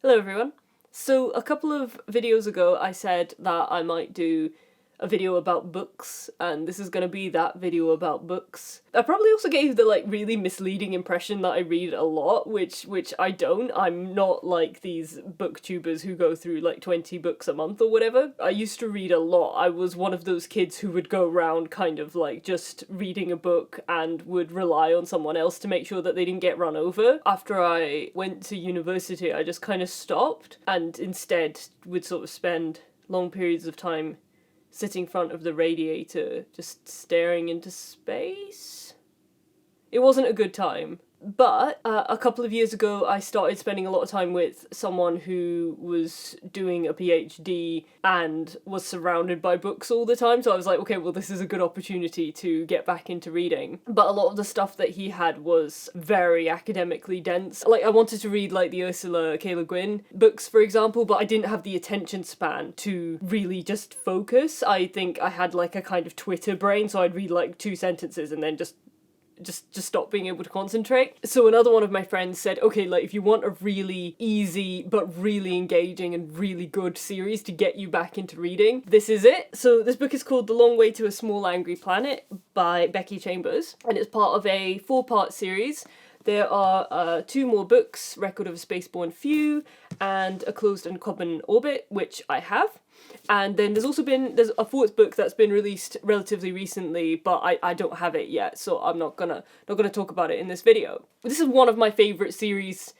Hello everyone. So a couple of videos ago I said that I might do a video about books, and this is gonna be that video about books. I probably also gave the really really impression that I read a lot, which I don't. I'm not like these booktubers who go through like 20 books a month or whatever. I used to read a lot. I was one of those kids who would go around kind of like just reading a book and would rely on someone else to make sure that they didn't get run over. After I went to university, I just kind of stopped and instead would sort of spend long periods of time sitting in front of the radiator, just staring into space. It wasn't a good time. But a couple of years ago, I started spending a lot of time with someone who was doing a PhD and was surrounded by books all the time. So I was like, okay, well, this is a good opportunity to get back into reading. But a lot of the stuff that he had was very academically dense. Like, I wanted to read like the Ursula K. Le Guin books, for example, but I didn't have the attention span to really just focus. I think I had like a kind of Twitter brain, so I'd read like 2 sentences and then just stop being able to concentrate. So another one of my friends said, okay, like if you want a really easy but really engaging and really good series to get you back into reading, this is it. So this book is called The Long Way to a Small Angry Planet by Becky Chambers, and it's part of a 4-part series. There are 2 more books, Record of a Spaceborn Few and A Closed and Common Orbit, which I have. And then there's a 4th book that's been released relatively recently, but I don't have it yet, so I'm not gonna talk about it in this video. This is one of my favourite series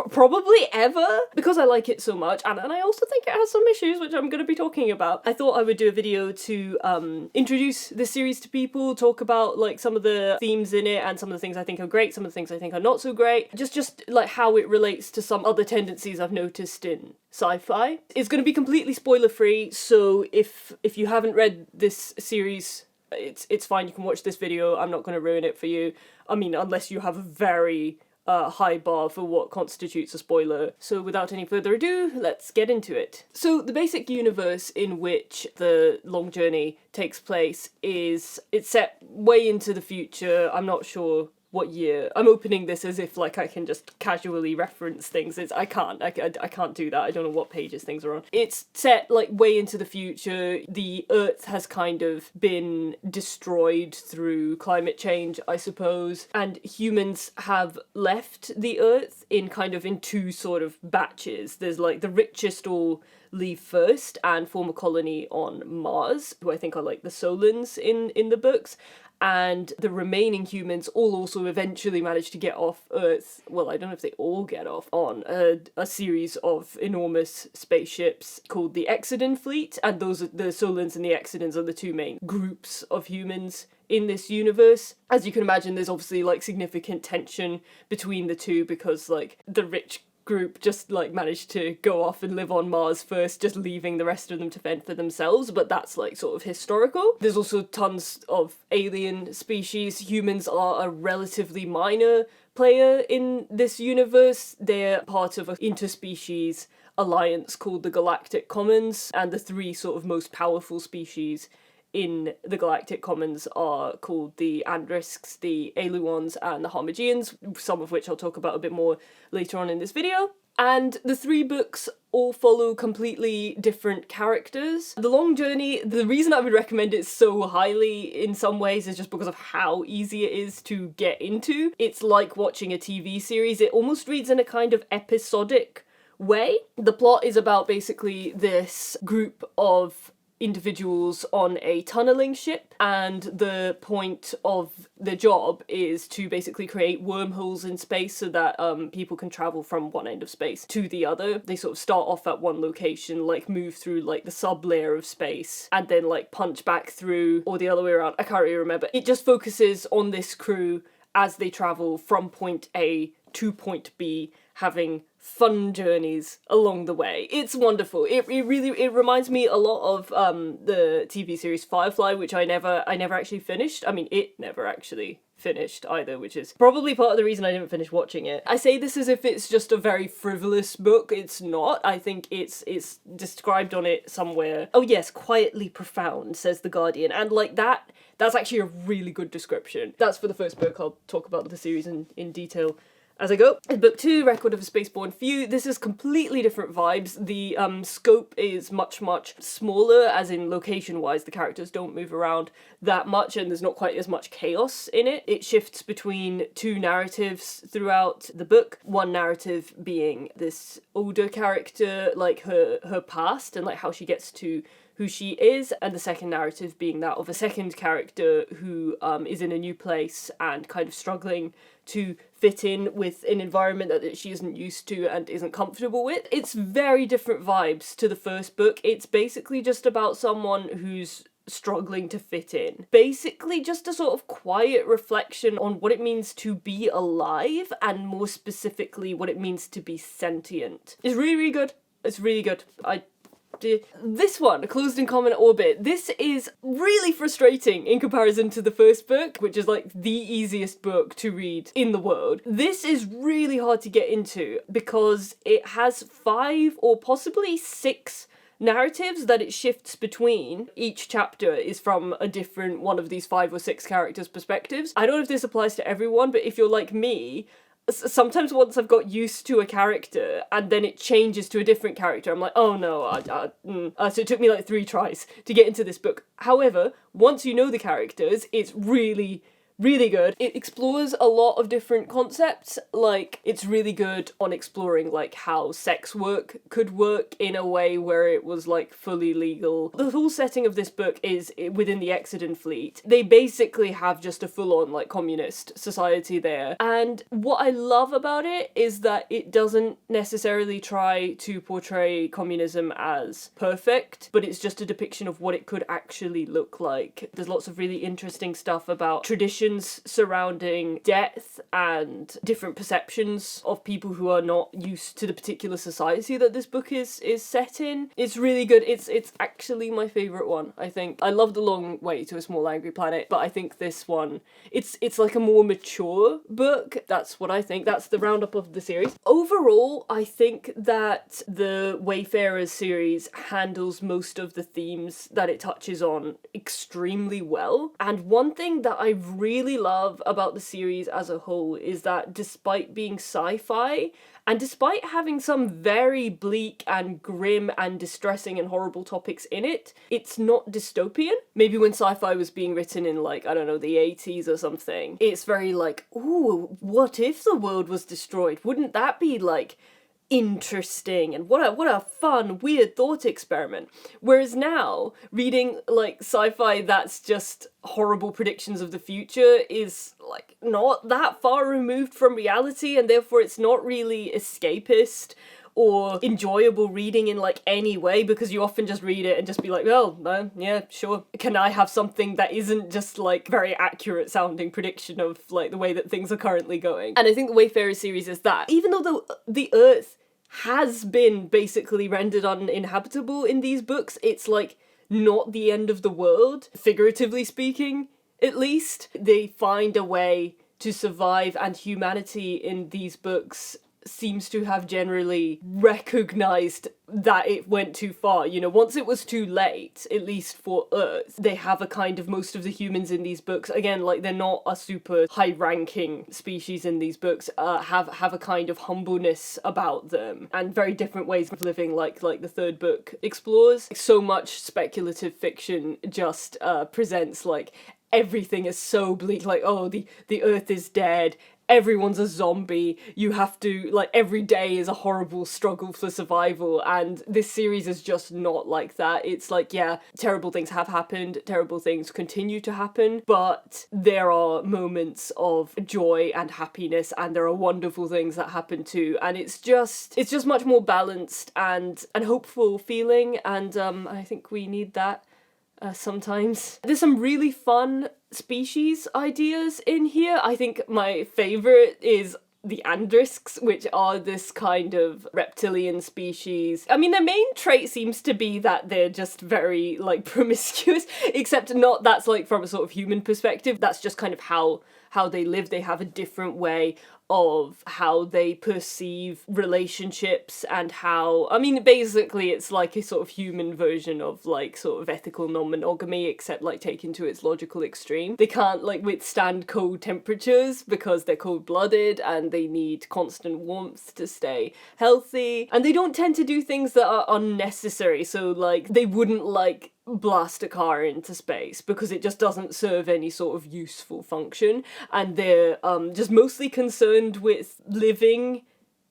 probably ever, because I like it so much, and I also think it has some issues which I'm going to be talking about. I thought I would do a video to introduce this series to people, talk about like some of the themes in it and some of the things I think are great, some of the things I think are not so great, just like how it relates to some other tendencies I've noticed in sci-fi. It's going to be completely spoiler free, so if you haven't read this series, it's fine, you can watch this video. I'm not going to ruin it for you. I mean, unless you have a very high bar for what constitutes a spoiler. So without any further ado, let's get into it. So the basic universe in which the long journey takes place it's set way into the future. I'm not sure what year. I'm opening this as if like I can just casually reference things. I can't do that. I don't know what pages things are on. It's set like way into the future. The Earth has kind of been destroyed through climate change, I suppose, and humans have left the Earth in 2 sort of batches. There's like the richest all leave first and form a colony on Mars, who I think are like the Solans in the books. And the remaining humans all also eventually manage to get off Earth. Well, I don't know if they all get off, on a series of enormous spaceships called the Exodon fleet. And those are the Solans and the Exodons are the 2 main groups of humans in this universe. As you can imagine, there's obviously like significant tension between the 2 because like the rich group just like managed to go off and live on Mars first, just leaving the rest of them to fend for themselves, but that's like sort of historical. There's also tons of alien species. Humans are a relatively minor player in this universe. They're part of an interspecies alliance called the Galactic Commons, and the 3 sort of most powerful species in the Galactic Commons are called the Andrisks, the Eluons, and the Homogeans, some of which I'll talk about a bit more later on in this video. And the 3 books all follow completely different characters. The Long Journey, the reason I would recommend it so highly in some ways is just because of how easy it is to get into. It's like watching a TV series. It almost reads in a kind of episodic way. The plot is about basically this group of individuals on a tunneling ship, and the point of the job is to basically create wormholes in space so that people can travel from one end of space to the other. They sort of start off at one location, like move through like the sub-layer of space, and then like punch back through, or the other way around, I can't really remember. It just focuses on this crew as they travel from point A to point B, having fun journeys along the way. It's wonderful. It reminds me a lot of the TV series Firefly, which I never actually finished. I mean, it never actually finished either, which is probably part of the reason I didn't finish watching it. I say this as if it's just a very frivolous book. It's not. I think it's described on it somewhere. Oh yes, quietly profound, says The Guardian. And like that's actually a really good description. That's for the first book. I'll talk about the series in detail as I go. Book 2, Record of a Spaceborn Few. This is completely different vibes. The scope is much smaller, as in location-wise. The characters don't move around that much, and there's not quite as much chaos in it. It shifts between two narratives throughout the book. One narrative being this older character, like her past, and like how she gets to who she is, and the second narrative being that of a second character who is in a new place and kind of struggling to fit in with an environment that she isn't used to and isn't comfortable with. It's very different vibes to the first book. It's basically just about someone who's struggling to fit in. Basically just a sort of quiet reflection on what it means to be alive, and more specifically what it means to be sentient. It's really good. It's really good. This one, Closed in Common Orbit, this is really frustrating in comparison to the first book, which is like the easiest book to read in the world. This is really hard to get into because it has 5 or possibly 6 narratives that it shifts between. Each chapter is from a different one of these 5 or 6 characters' perspectives. I don't know if this applies to everyone, but if you're like me, sometimes once I've got used to a character and then it changes to a different character, I'm like, oh no, so it took me like 3 tries to get into this book. However, once you know the characters, it's really good. It explores a lot of different concepts. Like, it's really good on exploring like how sex work could work in a way where it was like fully legal. The whole setting of this book is within the Exodon fleet. They basically have just a full-on like communist society there. And what I love about it is that it doesn't necessarily try to portray communism as perfect, but it's just a depiction of what it could actually look like. There's lots of really interesting stuff about traditions surrounding death and different perceptions of people who are not used to the particular society that this book is set in. It's really good. It's actually my favourite one, I think. I love The Long Way to a Small Angry Planet, but I think this one, it's like a more mature book. That's what I think. That's the roundup of the series. Overall, I think that the Wayfarers series handles most of the themes that it touches on extremely well. And one thing that I really love about the series as a whole is that despite being sci-fi, and despite having some very bleak and grim and distressing and horrible topics in it, it's not dystopian. Maybe when sci-fi was being written in like, I don't know, the 80s or something, it's very like, ooh, what if the world was destroyed? Wouldn't that be like interesting, and what a fun, weird thought experiment. Whereas now, reading like sci-fi that's just horrible predictions of the future is like not that far removed from reality, and therefore it's not really escapist or enjoyable reading in like any way, because you often just read it and just be like, well, yeah, sure. Can I have something that isn't just like very accurate sounding prediction of like the way that things are currently going? And I think the Wayfarers series is that. Even though the Earth has been basically rendered uninhabitable in these books, it's like not the end of the world, figuratively speaking, at least. They find a way to survive, and humanity in these books seems to have generally recognized that it went too far. You know, once it was too late, at least for Earth, they have a kind of, most of the humans in these books, again, like they're not a super high-ranking species in these books, have a kind of humbleness about them, and very different ways of living, like the third book explores. So much speculative fiction just presents like everything is so bleak, like, oh, the Earth is dead, everyone's a zombie, you have to, like, every day is a horrible struggle for survival, and this series is just not like that. It's like, yeah, terrible things have happened, terrible things continue to happen, but there are moments of joy and happiness, and there are wonderful things that happen too, and it's just much more balanced and hopeful feeling, and I think we need that sometimes. There's some really fun species ideas in here. I think my favourite is the Andrisks, which are this kind of reptilian species. I mean, their main trait seems to be that they're just very, like, promiscuous, except not that's, like, from a sort of human perspective. That's just kind of how they live. They have a different way of how they perceive relationships and how, I mean, basically it's like a sort of human version of like sort of ethical non-monogamy, except like taken to its logical extreme. They can't like withstand cold temperatures because they're cold-blooded and they need constant warmth to stay healthy, and they don't tend to do things that are unnecessary. So like they wouldn't like blast a car into space because it just doesn't serve any sort of useful function, and they're just mostly concerned with living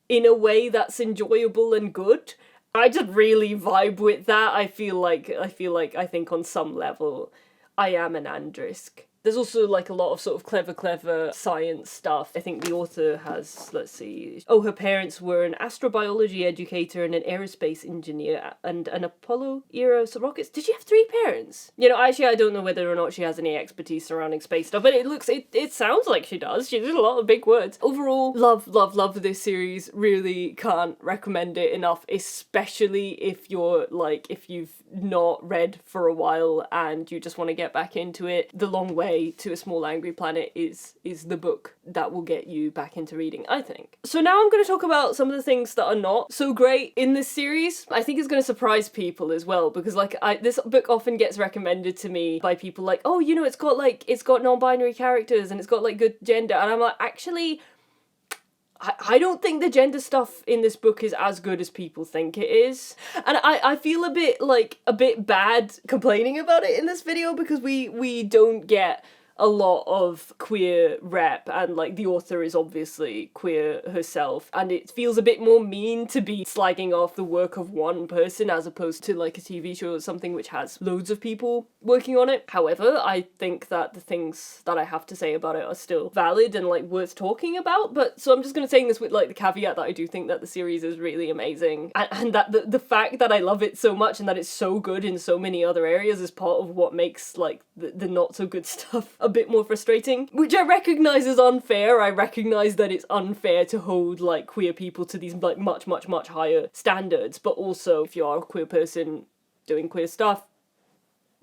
in a way that's enjoyable and good. I just really vibe with that. I think on some level I am an andrisk. There's also like a lot of sort of clever science stuff. I think the author has, let's see, her parents were an astrobiology educator and an aerospace engineer and an Apollo era rockets. Did she have 3 parents? You know, actually I don't know whether or not she has any expertise surrounding space stuff, but it sounds like she does. She did a lot of big words. Overall, love this series. Really can't recommend it enough, especially if you've not read for a while and you just want to get back into it. The Long Way to a Small Angry Planet is the book that will get you back into reading, I think. So now I'm going to talk about some of the things that are not so great in this series. I think it's going to surprise people as well, because like this book often gets recommended to me by people like, oh, you know, it's got non-binary characters and it's got like good gender, and I'm like, actually, I don't think the gender stuff in this book is as good as people think it is. And I feel a bit bad complaining about it in this video because we don't get a lot of queer rep, and like the author is obviously queer herself, and it feels a bit more mean to be slagging off the work of one person as opposed to like a TV show or something which has loads of people working on it. However, I think that the things that I have to say about it are still valid and like worth talking about. But so I'm just gonna say this with like the caveat that I do think that the series is really amazing, and that the fact that I love it so much and that it's so good in so many other areas is part of what makes like the not so good stuff a bit more frustrating, which I recognise is unfair. I recognise that it's unfair to hold like queer people to these like much higher standards, but also if you are a queer person doing queer stuff,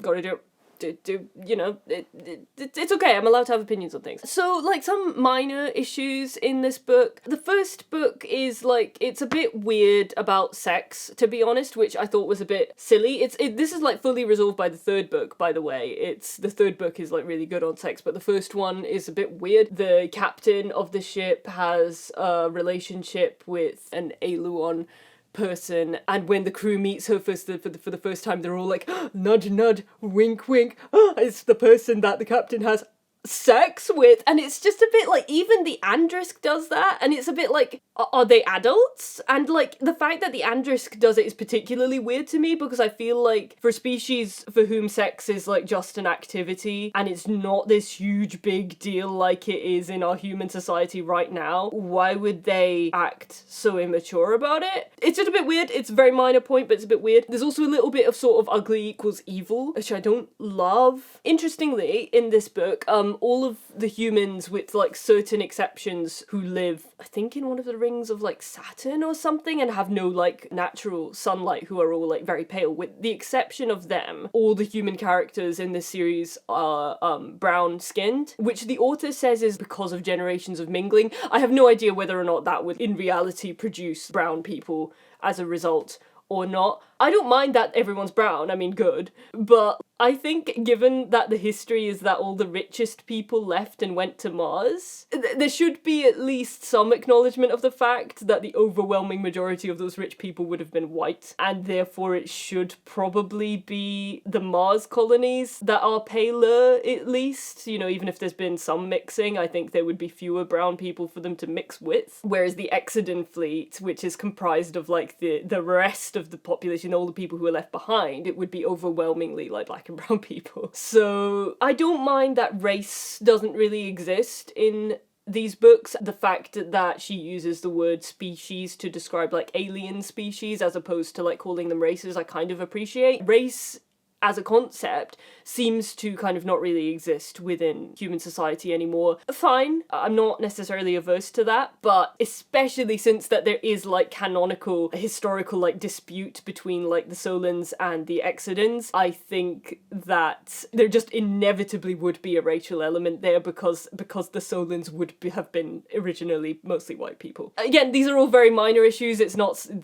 gotta do you know, it's okay, I'm allowed to have opinions on things. So, like, some minor issues in this book. The first book is, like, it's a bit weird about sex, to be honest, which I thought was a bit silly. This is, like, fully resolved by the third book, by the way. The third book is, like, really good on sex, but the first one is a bit weird. The captain of the ship has a relationship with an Aluon person, and when the crew meets her for the first time, they're all like, nudge nudge, wink wink, it's the person that the captain has sex with. And it's just a bit like, even the andrisk does that, and it's a bit like, are they adults? And like the fact that the andrisk does it is particularly weird to me, because I feel like for species for whom sex is like just an activity and it's not this huge big deal like it is in our human society right now, why would they act so immature about it? It's just a bit weird. It's a very minor point, but it's a bit weird. There's also a little bit of sort of ugly equals evil, which I don't love. Interestingly, in this book, all of the humans, with like certain exceptions, who live, I think, in one of the rings of like Saturn or something, and have no like natural sunlight, who are all like very pale, with the exception of them, all the human characters in this series are brown skinned, which the author says is because of generations of mingling. I have no idea whether or not that would in reality produce brown people as a result or not. I don't mind that everyone's brown, I mean, good, but I think given that the history is that all the richest people left and went to Mars, there should be at least some acknowledgement of the fact that the overwhelming majority of those rich people would have been white, and therefore it should probably be the Mars colonies that are paler, at least. You know, even if there's been some mixing, I think there would be fewer brown people for them to mix with. Whereas the Exodon fleet, which is comprised of like the rest of the population, all the people who are left behind, it would be overwhelmingly like black and brown people. So I don't mind that race doesn't really exist in these books. The fact that she uses the word species to describe like alien species as opposed to like calling them races, I kind of appreciate. Race as a concept seems to kind of not really exist within human society anymore. Fine, I'm not necessarily averse to that, but especially since that there is like canonical historical like dispute between like the Solons and the Exodans, I think that there just inevitably would be a racial element there because the Solons would have been originally mostly white people. Again, these are all very minor issues,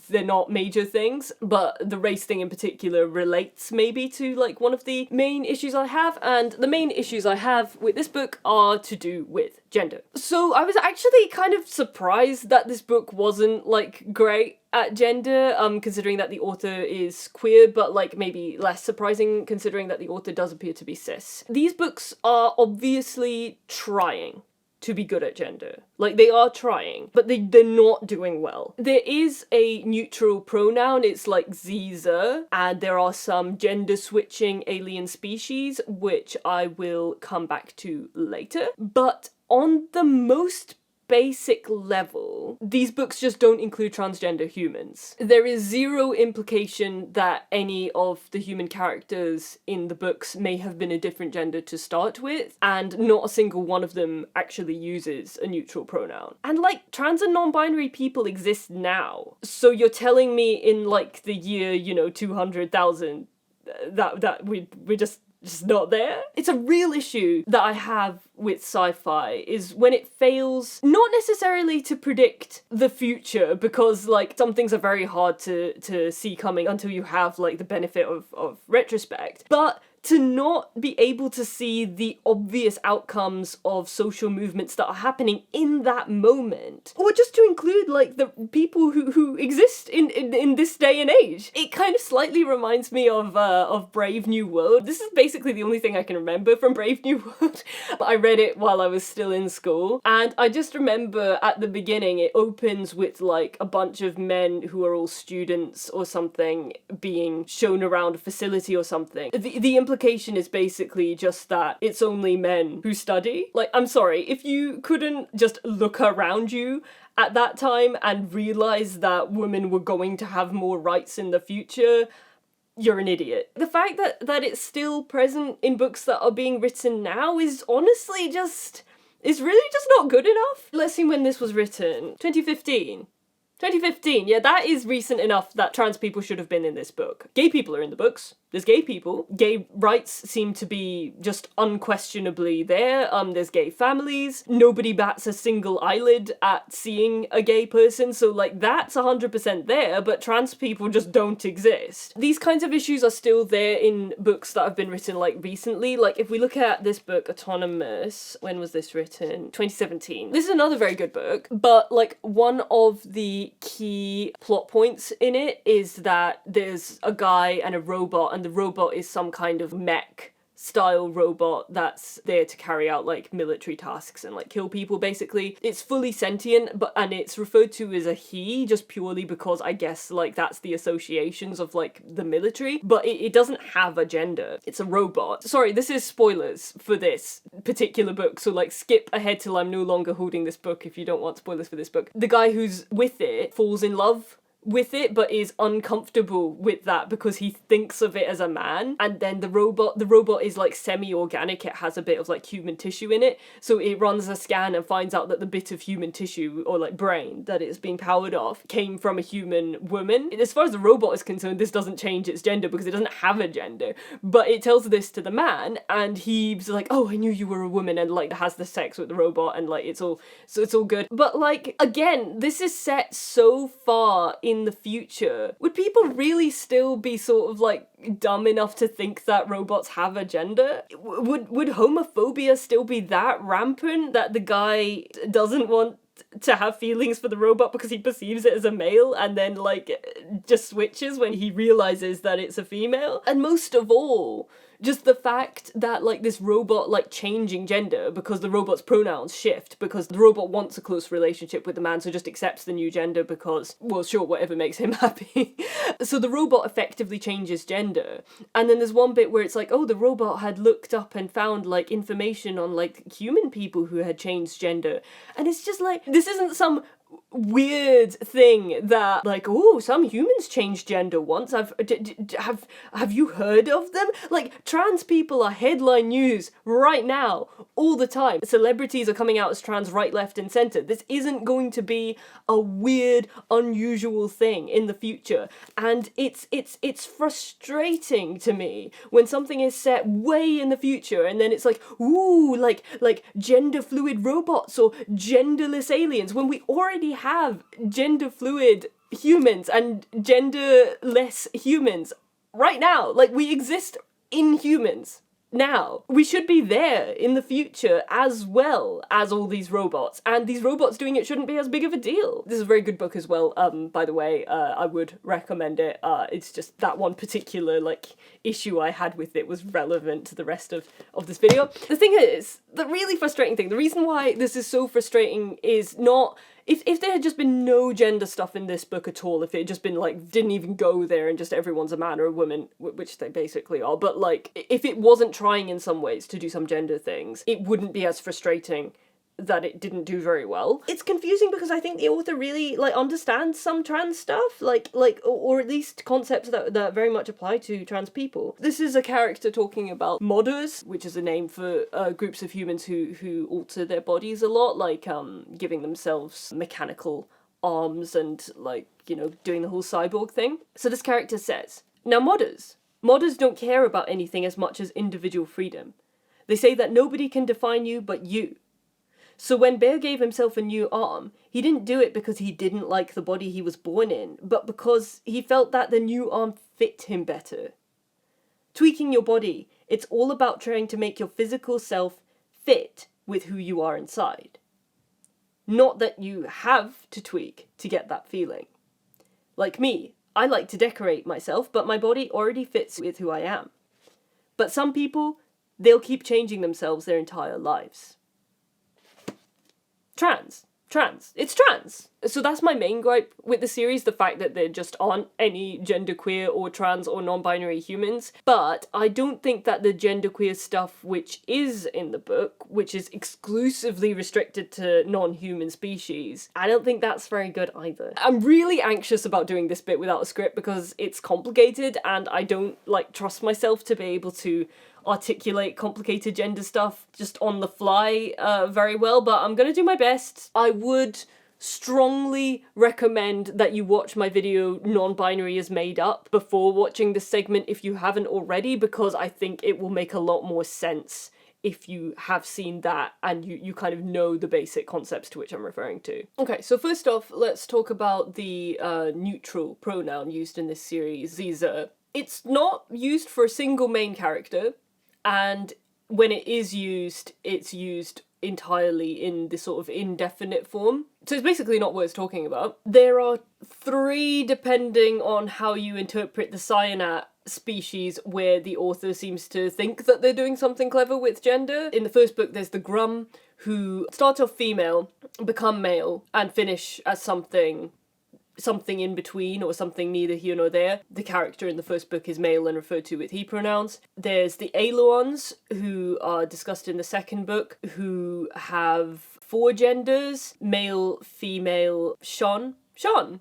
they're not major things, but the race thing in particular relates maybe to like one of the main issues I have, and the main issues I have with this book are to do with gender. So I was actually kind of surprised that this book wasn't like great at gender, considering that the author is queer, but like maybe less surprising considering that the author does appear to be cis. These books are obviously trying to be good at gender. Like, they are trying, but they're not doing well. There is a neutral pronoun, it's like Ziza, and there are some gender switching alien species, which I will come back to later. But on the most basic level, these books just don't include transgender humans. There is zero implication that any of the human characters in the books may have been a different gender to start with, and not a single one of them actually uses a neutral pronoun. And like, trans and non-binary people exist now. So you're telling me in like the year, 200,000 that we're just not there? It's a real issue that I have with sci-fi, is when it fails, not necessarily to predict the future, because like some things are very hard to see coming until you have like the benefit of retrospect, but to not be able to see the obvious outcomes of social movements that are happening in that moment, or just to include like the people who exist in this day and age. It kind of slightly reminds me of Brave New World. This is basically the only thing I can remember from Brave New World. I read it while I was still in school, and I just remember at the beginning it opens with like a bunch of men who are all students or something being shown around a facility or something. The implication is basically just that it's only men who study. Like, I'm sorry, if you couldn't just look around you at that time and realize that women were going to have more rights in the future, you're an idiot. The fact that it's still present in books that are being written now is honestly it's really just not good enough. Let's see when this was written. 2015. 2015, yeah, that is recent enough that trans people should have been in this book. Gay people are in the books. There's gay people. Gay rights seem to be just unquestionably there. There's gay families. Nobody bats a single eyelid at seeing a gay person, so like that's 100% there, but trans people just don't exist. These kinds of issues are still there in books that have been written like recently. Like if we look at this book, Autonomous, when was this written? 2017. This is another very good book, but like one of the key plot points in it is that there's a guy and a robot, and the robot is some kind of mech style robot that's there to carry out like military tasks and like kill people basically. It's fully sentient, and it's referred to as a he just purely because I guess like that's the associations of like the military, but it doesn't have a gender. It's a robot. Sorry, this is spoilers for this particular book, so like skip ahead till I'm no longer holding this book if you don't want spoilers for this book. The guy who's with it falls in love with it, but is uncomfortable with that because he thinks of it as a man. And then the robot is like semi-organic. It has a bit of like human tissue in it, so it runs a scan and finds out that the bit of human tissue or like brain that it's being powered off came from a human woman. As far as the robot is concerned, this doesn't change its gender because it doesn't have a gender, but it tells this to the man, and he's like, oh, I knew you were a woman, and like has the sex with the robot, and like it's all good. But like, again, this is set so far in the future. Would people really still be sort of like dumb enough to think that robots have a gender? Would homophobia still be that rampant that the guy doesn't want to have feelings for the robot because he perceives it as a male, and then like just switches when he realizes that it's a female? And most of all, just the fact that like this robot like changing gender because the robot's pronouns shift because the robot wants a close relationship with the man, so just accepts the new gender because, well, sure, whatever makes him happy. So the robot effectively changes gender. And then there's one bit where it's like, oh, the robot had looked up and found like information on like human people who had changed gender. And it's just like, this isn't some weird thing that, like, oh, some humans changed gender once. Have you heard of them? Like, trans people are headline news right now, all the time. Celebrities are coming out as trans right, left, and center. This isn't going to be a weird, unusual thing in the future, and it's frustrating to me when something is set way in the future, and then it's like, ooh, like gender fluid robots or genderless aliens, when we already have gender fluid humans and genderless humans right now. Like, we exist in humans now. We should be there in the future as well as all these robots, and these robots doing it shouldn't be as big of a deal. This is a very good book as well, by the way. I would recommend it. It's just that one particular, like, issue I had with it was relevant to the rest of this video. The thing is, the really frustrating thing, the reason why this is so frustrating is not... If there had just been no gender stuff in this book at all, if it had just been, like, didn't even go there and just everyone's a man or a woman, which they basically are, but, like, if it wasn't trying in some ways to do some gender things, it wouldn't be as frustrating that it didn't do very well. It's confusing because I think the author really, like, understands some trans stuff, like, or at least concepts that very much apply to trans people. This is a character talking about modders, which is a name for groups of humans who alter their bodies a lot, like, giving themselves mechanical arms and, like, you know, doing the whole cyborg thing. So this character says, now modders don't care about anything as much as individual freedom. They say that nobody can define you but you. So when Bear gave himself a new arm, he didn't do it because he didn't like the body he was born in, but because he felt that the new arm fit him better. Tweaking your body, it's all about trying to make your physical self fit with who you are inside. Not that you have to tweak to get that feeling. Like me, I like to decorate myself, but my body already fits with who I am. But some people, they'll keep changing themselves their entire lives. Trans. It's trans. So that's my main gripe with the series, the fact that there just aren't any genderqueer or trans or non-binary humans. But I don't think that the genderqueer stuff which is in the book, which is exclusively restricted to non-human species, I don't think that's very good either. I'm really anxious about doing this bit without a script because it's complicated and I don't, like, trust myself to be able to articulate complicated gender stuff just on the fly very well, but I'm gonna do my best. I would strongly recommend that you watch my video Non-Binary is Made Up before watching this segment if you haven't already, because I think it will make a lot more sense if you have seen that and you kind of know the basic concepts to which I'm referring to. Okay, so first off, let's talk about the neutral pronoun used in this series, Ziza. It's not used for a single main character, and when it is used, it's used entirely in this sort of indefinite form. So it's basically not worth talking about. There are 3, depending on how you interpret the cyanat species, where the author seems to think that they're doing something clever with gender. In the first book, there's the Grum, who start off female, become male, and finish as something in between, or something neither here nor there. The character in the first book is male and referred to with he pronouns. There's the Aloans, who are discussed in the second book, who have 4 genders: male, female, Shon,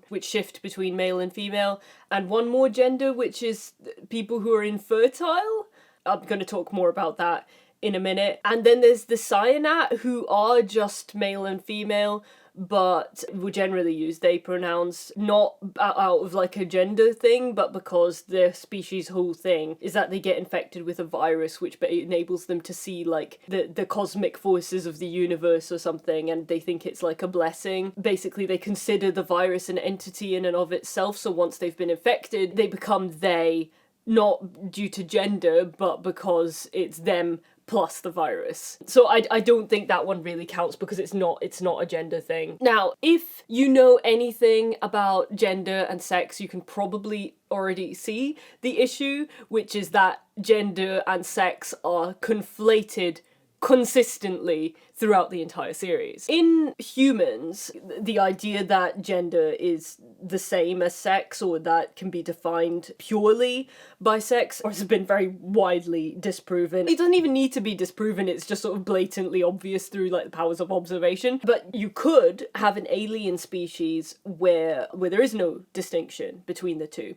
which shift between male and female, and one more gender, which is people who are infertile. I'm going to talk more about that in a minute. And then there's the Cyanat, who are just male and female, but will generally use they pronouns, not out of like a gender thing, but because their species' whole thing is that they get infected with a virus which enables them to see like the cosmic forces of the universe or something, and they think it's like a blessing. Basically, they consider the virus an entity in and of itself, so once they've been infected, they become they, not due to gender, but because it's them plus the virus. So I don't think that one really counts because it's not a gender thing. Now, if you know anything about gender and sex, you can probably already see the issue, which is that gender and sex are conflated consistently throughout the entire series. In humans, the idea that gender is the same as sex, or that can be defined purely by sex, has been very widely disproven. It doesn't even need to be disproven, it's just sort of blatantly obvious through like the powers of observation. But you could have an alien species where there is no distinction between the two.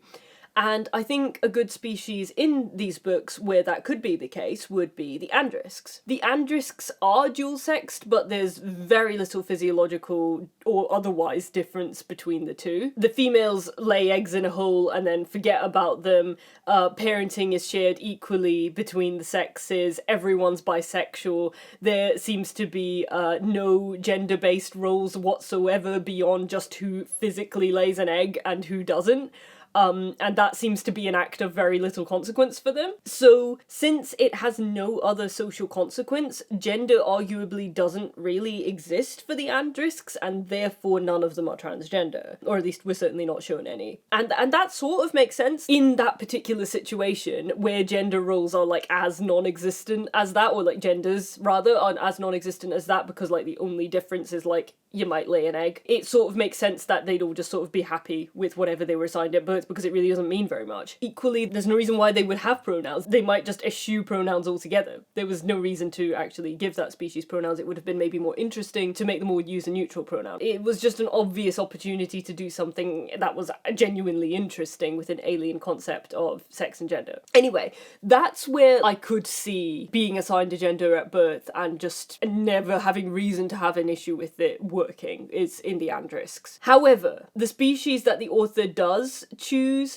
And I think a good species in these books where that could be the case would be the Andrisks. The Andrisks are dual-sexed, but there's very little physiological or otherwise difference between the two. The females lay eggs in a hole and then forget about them. Parenting is shared equally between the sexes. Everyone's bisexual. There seems to be no gender-based roles whatsoever beyond just who physically lays an egg and who doesn't. And that seems to be an act of very little consequence for them. So, since it has no other social consequence, gender arguably doesn't really exist for the Andrisks, and therefore none of them are transgender. Or at least we're certainly not shown any. And that sort of makes sense in that particular situation, where gender roles are, like, as non-existent as that, or, like, genders, rather, are as non-existent as that, because, like, the only difference is, like, you might lay an egg. It sort of makes sense that they'd all just sort of be happy with whatever they were assigned at birth, because it really doesn't mean very much. Equally, there's no reason why they would have pronouns. They might just eschew pronouns altogether. There was no reason to actually give that species pronouns. It would have been maybe more interesting to make them all use a neutral pronoun. It was just an obvious opportunity to do something that was genuinely interesting with an alien concept of sex and gender. Anyway, that's where I could see being assigned a gender at birth and just never having reason to have an issue with it working, is in the Andrisks. However, the species that the author does choose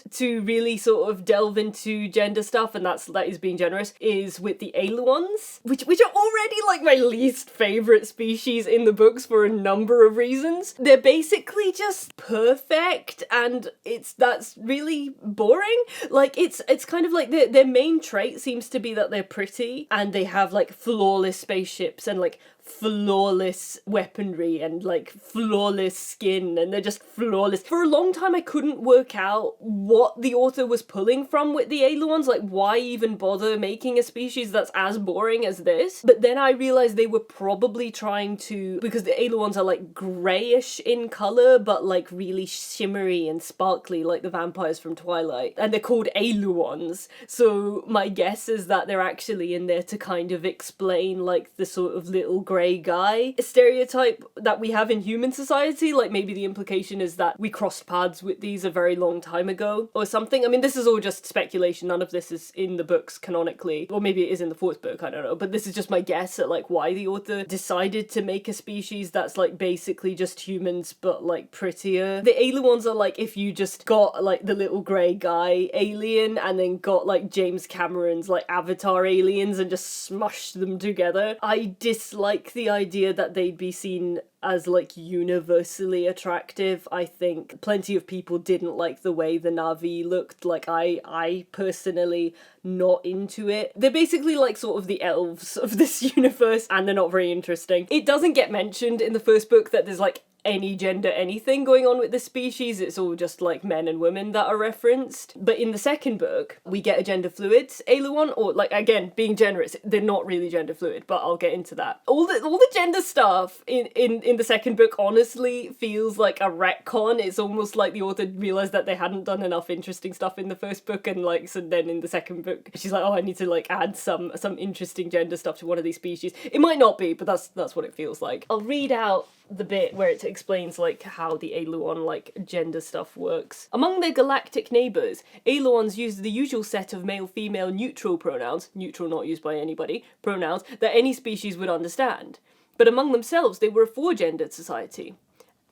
to really sort of delve into gender stuff, and that is being generous, is with the Aeluans, which are already like my least favourite species in the books for a number of reasons. They're basically just perfect, and that's really boring. Like, it's kind of like their main trait seems to be that they're pretty, and they have like flawless spaceships and like flawless weaponry and like flawless skin, and they're just flawless. For a long time I couldn't work out what the author was pulling from with the Aeluans, like why even bother making a species that's as boring as this? But then I realised they were probably trying to, because the Aeluans are like greyish in colour but like really shimmery and sparkly like the vampires from Twilight, and they're called Aeluans, so my guess is that they're actually in there to kind of explain like the sort of little grey guy stereotype that we have in human society. Like maybe the implication is that we crossed paths with these a very long time ago or something. I mean, this is all just speculation, none of this is in the books canonically, or maybe it is in the fourth book, I don't know, but this is just my guess at like why the author decided to make a species that's like basically just humans but like prettier. The Aeluans are like if you just got like the little grey guy alien and then got like James Cameron's like Avatar aliens and just smushed them together. I dislike the idea that they'd be seen as like universally attractive. I think plenty of people didn't like the way the Na'vi looked. Like I personally not into it. They're basically like sort of the elves of this universe, and they're not very interesting. It doesn't get mentioned in the first book that there's like any gender anything going on with the species. It's all just like men and women that are referenced. But in the second book we get a gender fluid Aeluan, or like, again, being generous, they're not really gender fluid, but I'll get into that. All the gender stuff in the second book honestly feels like a retcon. It's almost like the author realised that they hadn't done enough interesting stuff in the first book, and like so then in the second book she's like, oh, I need to like add some interesting gender stuff to one of these species. It might not be, but that's what it feels like. I'll read out the bit where it explains like how the Aeluan like gender stuff works. Among their galactic neighbours, Aeluans use the usual set of male-female neutral pronouns, neutral not used by anybody, pronouns that any species would understand. But among themselves they were a four-gendered society.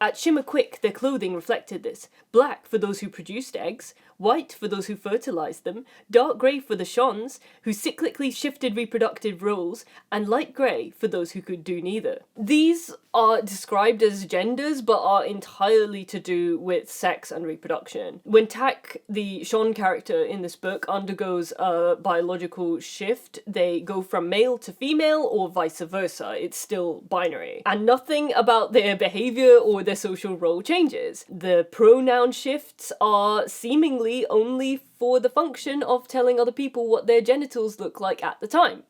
At Shimmerquick their clothing reflected this: black for those who produced eggs, white for those who fertilised them, dark grey for the Shons, who cyclically shifted reproductive roles, and light grey for those who could do neither. These are described as genders, but are entirely to do with sex and reproduction. When Tak, the Shon character in this book, undergoes a biological shift, they go from male to female, or vice versa. It's still binary. And nothing about their behaviour or their social role changes. The pronoun shifts are seemingly only for the function of telling other people what their genitals look like at the time.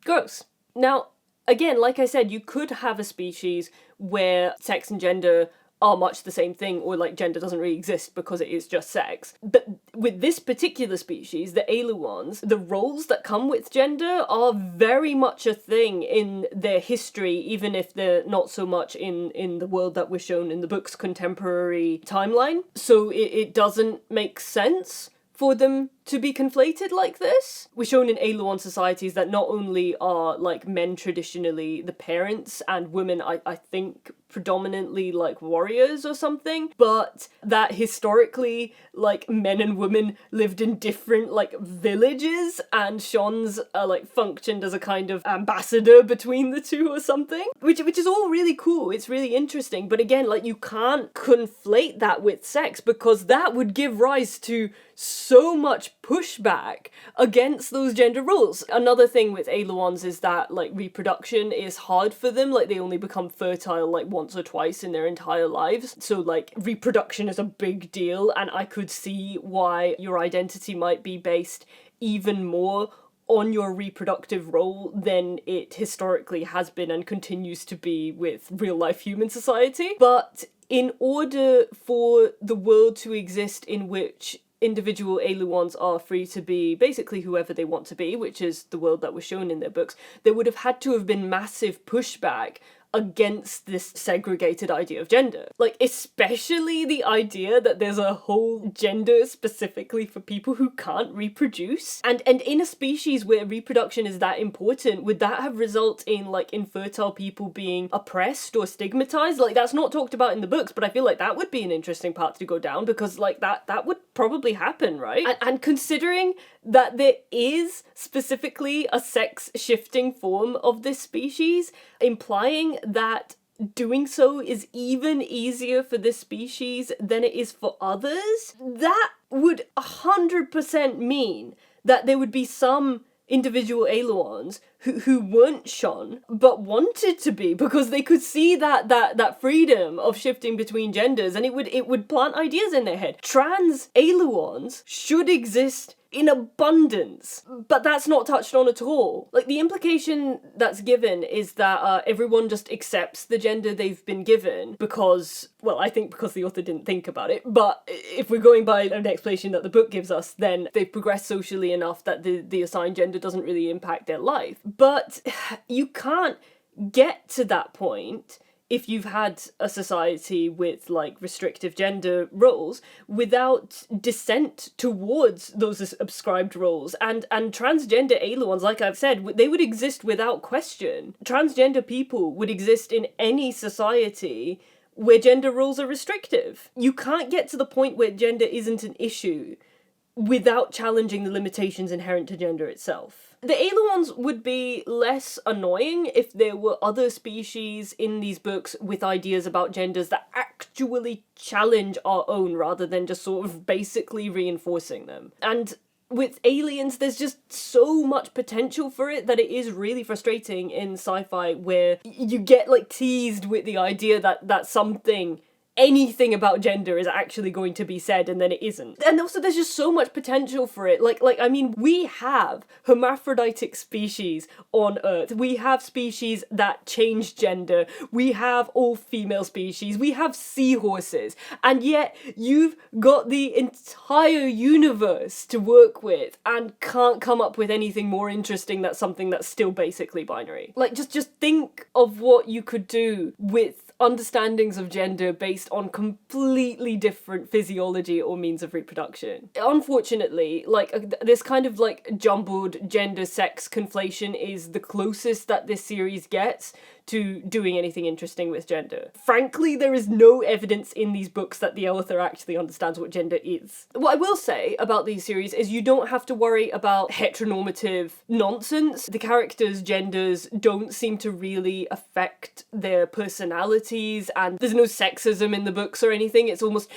Gross. Now, again, like I said, you could have a species where sex and gender are much the same thing, or like gender doesn't really exist because it is just sex. But with this particular species, the Aluans, the roles that come with gender are very much a thing in their history, even if they're not so much in the world that we're shown in the book's contemporary timeline. So it doesn't make sense for them to be conflated like this. We're shown in Aluan societies that not only are like men traditionally the parents and women I think predominantly like warriors or something, but that historically like men and women lived in different like villages, and Sean's like functioned as a kind of ambassador between the two or something, which is all really cool. It's really interesting, but again, like, you can't conflate that with sex, because that would give rise to so much pushback against those gender roles. Another thing with Aluans is that like reproduction is hard for them. Like, they only become fertile like once or twice in their entire lives, so like reproduction is a big deal, and I could see why your identity might be based even more on your reproductive role than it historically has been and continues to be with real life human society. But in order for the world to exist in which individual Aluans are free to be basically whoever they want to be, which is the world that was shown in their books, there would have had to have been massive pushback against this segregated idea of gender. Like, especially the idea that there's a whole gender specifically for people who can't reproduce. And in a species where reproduction is that important, would that have result in like infertile people being oppressed or stigmatized? Like, that's not talked about in the books, but I feel like that would be an interesting path to go down, because like that would probably happen, right? And considering that there is specifically a sex shifting form of this species, implying that doing so is even easier for this species than it is for others, that would 100% mean that there would be some individual Aluans who weren't shun but wanted to be, because they could see that freedom of shifting between genders, and it would plant ideas in their head. Trans Aluans should exist in abundance, but that's not touched on at all. Like, the implication that's given is that everyone just accepts the gender they've been given because, well, I think because the author didn't think about it, but if we're going by an explanation that the book gives us, then they've progressed socially enough that the assigned gender doesn't really impact their life. But you can't get to that point if you've had a society with like restrictive gender roles without dissent towards those ascribed roles. And transgender Aluans, like I've said, they would exist without question. Transgender people would exist in any society where gender roles are restrictive. You can't get to the point where gender isn't an issue without challenging the limitations inherent to gender itself. The Aluans would be less annoying if there were other species in these books with ideas about genders that actually challenge our own rather than just sort of basically reinforcing them. And with aliens, there's just so much potential for it that it is really frustrating in sci-fi where you get like teased with the idea that anything about gender is actually going to be said, and then it isn't. And also there's just so much potential for it. Like I mean, we have hermaphroditic species on Earth. We have species that change gender. We have all-female species. We have seahorses. And yet you've got the entire universe to work with and can't come up with anything more interesting that's something that's still basically binary. Like, just think of what you could do with understandings of gender based on completely different physiology or means of reproduction. Unfortunately, like, this kind of like jumbled gender sex conflation is the closest that this series gets to doing anything interesting with gender. Frankly, there is no evidence in these books that the author actually understands what gender is. What I will say about these series is you don't have to worry about heteronormative nonsense. The characters' genders don't seem to really affect their personalities, and there's no sexism in the books or anything. It's almost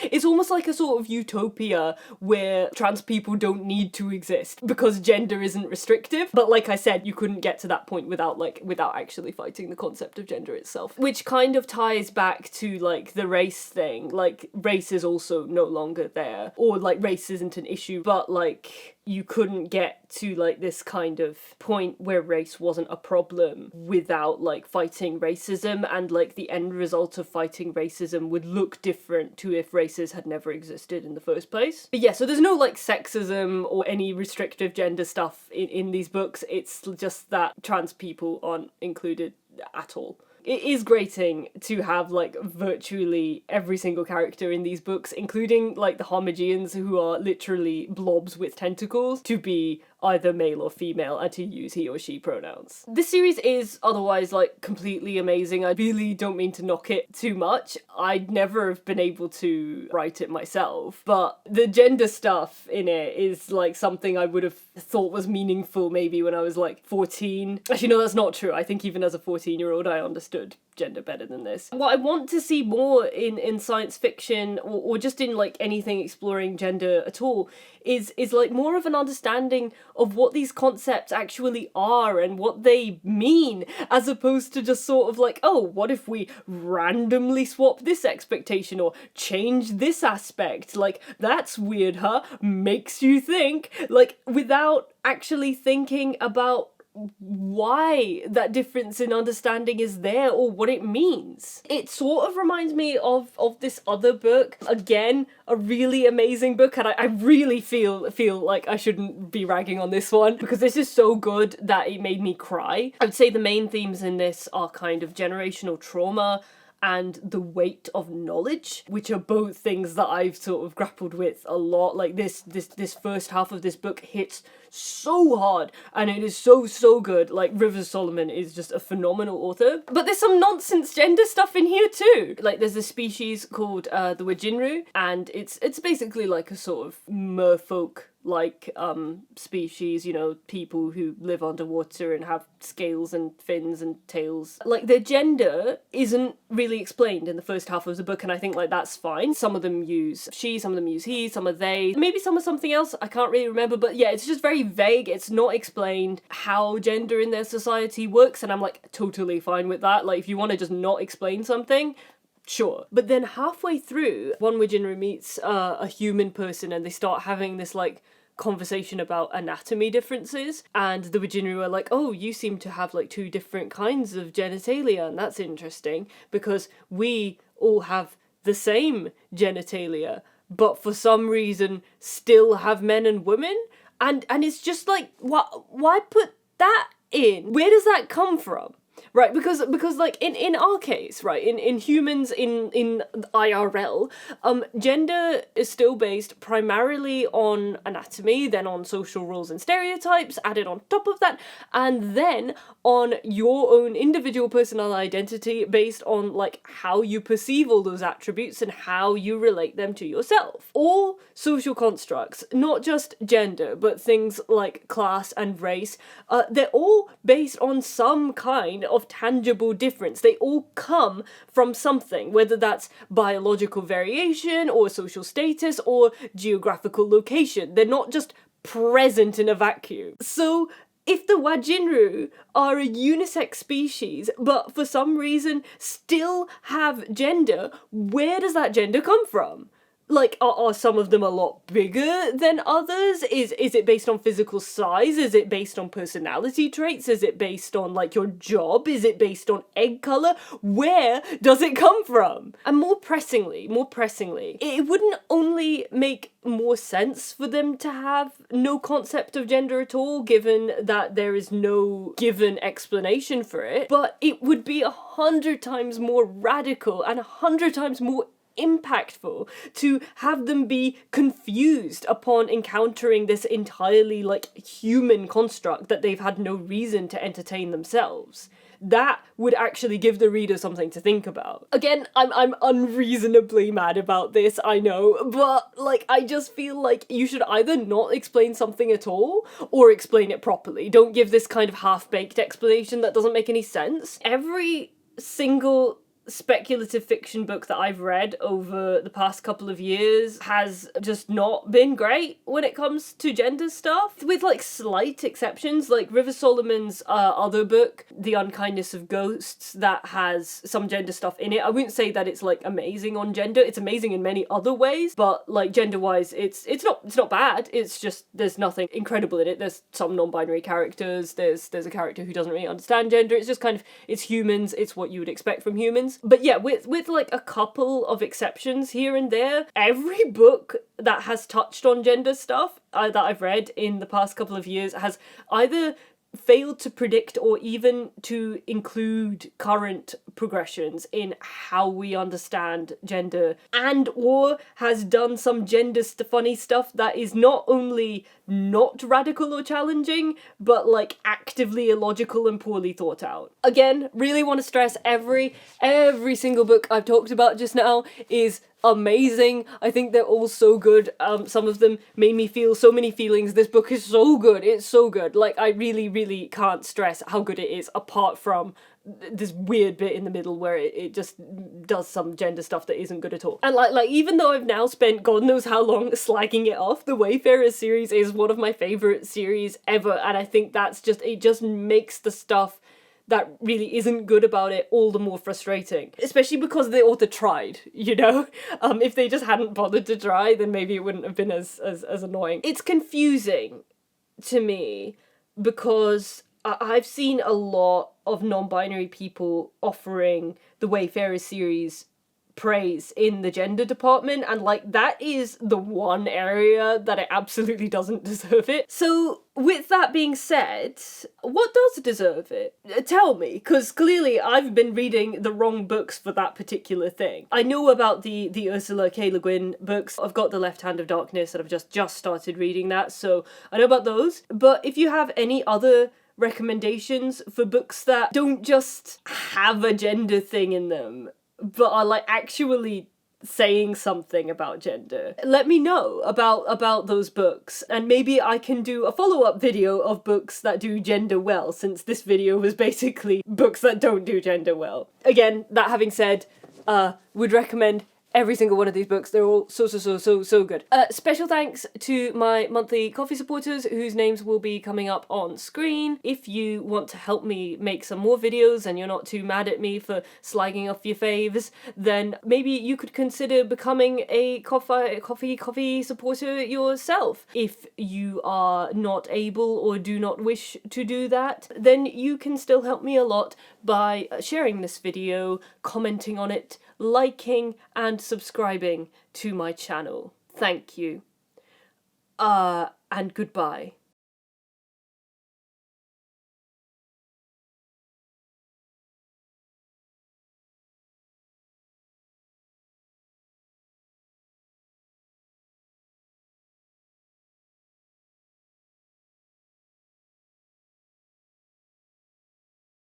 like a sort of utopia where trans people don't need to exist because gender isn't restrictive. But like I said, you couldn't get to that point without actually fighting the consequences concept of gender itself, which kind of ties back to like the race thing. Like, race is also no longer there, or like race isn't an issue, but like you couldn't get to like this kind of point where race wasn't a problem without like fighting racism, and like the end result of fighting racism would look different to if races had never existed in the first place. But yeah, so there's no like sexism or any restrictive gender stuff in these books. It's just that trans people aren't included at all. It is grating to have, like, virtually every single character in these books, including, like, the Homogeans, who are literally blobs with tentacles, to be either male or female and to use he or she pronouns. This series is otherwise, like, completely amazing. I really don't mean to knock it too much. I'd never have been able to write it myself, but the gender stuff in it is, like, something I would have thought was meaningful maybe when I was, like, 14. Actually, no, that's not true. I think even as a 14-year-old, I understood gender better than this. What I want to see more in science fiction, or just in like anything exploring gender at all, is like more of an understanding of what these concepts actually are and what they mean, as opposed to just sort of like, oh, what if we randomly swap this expectation or change this aspect? Like, that's weird, huh? Makes you think. Like, without actually thinking about why that difference in understanding is there or what it means. It sort of reminds me of this other book. Again, a really amazing book, and I really feel like I shouldn't be ragging on this one because this is so good that it made me cry. I would say the main themes in this are kind of generational trauma and the weight of knowledge, which are both things that I've sort of grappled with a lot. Like this first half of this book hits so hard, and it is so good. Like, Rivers Solomon is just a phenomenal author. But there's some nonsense gender stuff in here too. Like, there's a species called the Wajinru, and it's basically like a sort of merfolk like species, you know, people who live underwater and have scales and fins and tails. Like, their gender isn't really explained in the first half of the book, and I think like that's fine. Some of them use she, some of them use he, some are they, maybe some are something else, I can't really remember, but yeah, it's just very vague. It's not explained how gender in their society works, and I'm like totally fine with that. Like, if you want to just not explain something, sure. But then halfway through, one Wajinru meets a human person, and they start having this like conversation about anatomy differences, and the Wajinru are like, oh, you seem to have like 2 different kinds of genitalia, and that's interesting because we all have the same genitalia, but for some reason still have men and women, and it's just like, why put that in? Where does that come from? Right, because like in our case, right, in humans in IRL, gender is still based primarily on anatomy, then on social roles and stereotypes added on top of that, and then on your own individual personal identity based on like how you perceive all those attributes and how you relate them to yourself. All social constructs, not just gender, but things like class and race, they're all based on some kind of tangible difference. They all come from something, whether that's biological variation or social status or geographical location. They're not just present in a vacuum. So if the Wajinru are a unisex species, but for some reason still have gender, where does that gender come from? Like, are some of them a lot bigger than others? Is it based on physical size? Is it based on personality traits? Is it based on, like, your job? Is it based on egg colour? Where does it come from? And more pressingly, it wouldn't only make more sense for them to have no concept of gender at all, given that there is no given explanation for it, but it would be 100 times more radical and 100 times more impactful to have them be confused upon encountering this entirely like human construct that they've had no reason to entertain themselves. That would actually give the reader something to think about. Again, I'm unreasonably mad about this, I know, but like I just feel like you should either not explain something at all or explain it properly. Don't give this kind of half-baked explanation that doesn't make any sense. Every single speculative fiction book that I've read over the past couple of years has just not been great when it comes to gender stuff, with like slight exceptions, like River Solomon's other book, The Unkindness of Ghosts, that has some gender stuff in it. I wouldn't say that it's like amazing on gender. It's amazing in many other ways, but like gender wise it's not bad. It's just there's nothing incredible in it. There's some non-binary characters, there's a character who doesn't really understand gender. It's just kind of, it's humans, it's what you would expect from humans. But yeah, with like a couple of exceptions here and there, every book that has touched on gender stuff that I've read in the past couple of years has either failed to predict or even to include current progressions in how we understand gender, and or has done some gender funny stuff that is not only not radical or challenging, but like actively illogical and poorly thought out. Again, really want to stress every single book I've talked about just now is amazing. I think they're all so good. Some of them made me feel so many feelings. This book is so good. It's so good. Like, I really can't stress how good it is, apart from this weird bit in the middle where it just does some gender stuff that isn't good at all. And like even though I've now spent God knows how long slagging it off, the Wayfarers series is one of my favourite series ever, and I think that's just, it just makes the stuff that really isn't good about it all the more frustrating. Especially because the author tried, you know? If they just hadn't bothered to try, then maybe it wouldn't have been as annoying. It's confusing to me because I've seen a lot of non-binary people offering the Wayfarers series praise in the gender department, and like that is the one area that it absolutely doesn't deserve it. So with that being said, what does deserve it? Tell me, because clearly I've been reading the wrong books for that particular thing. I know about the Ursula K. Le Guin books. I've got The Left Hand of Darkness and I've just started reading that, so I know about those. But if you have any other recommendations for books that don't just have a gender thing in them, but are like actually saying something about gender, let me know about those books, and maybe I can do a follow-up video of books that do gender well, since this video was basically books that don't do gender well. Again, that having said, would recommend every single one of these books. They're all so good. Special thanks to my monthly coffee supporters, whose names will be coming up on screen. If you want to help me make some more videos and you're not too mad at me for slagging off your faves, then maybe you could consider becoming a coffee supporter yourself. If you are not able or do not wish to do that, then you can still help me a lot by sharing this video, commenting on it, liking and subscribing to my channel. Thank you. And goodbye.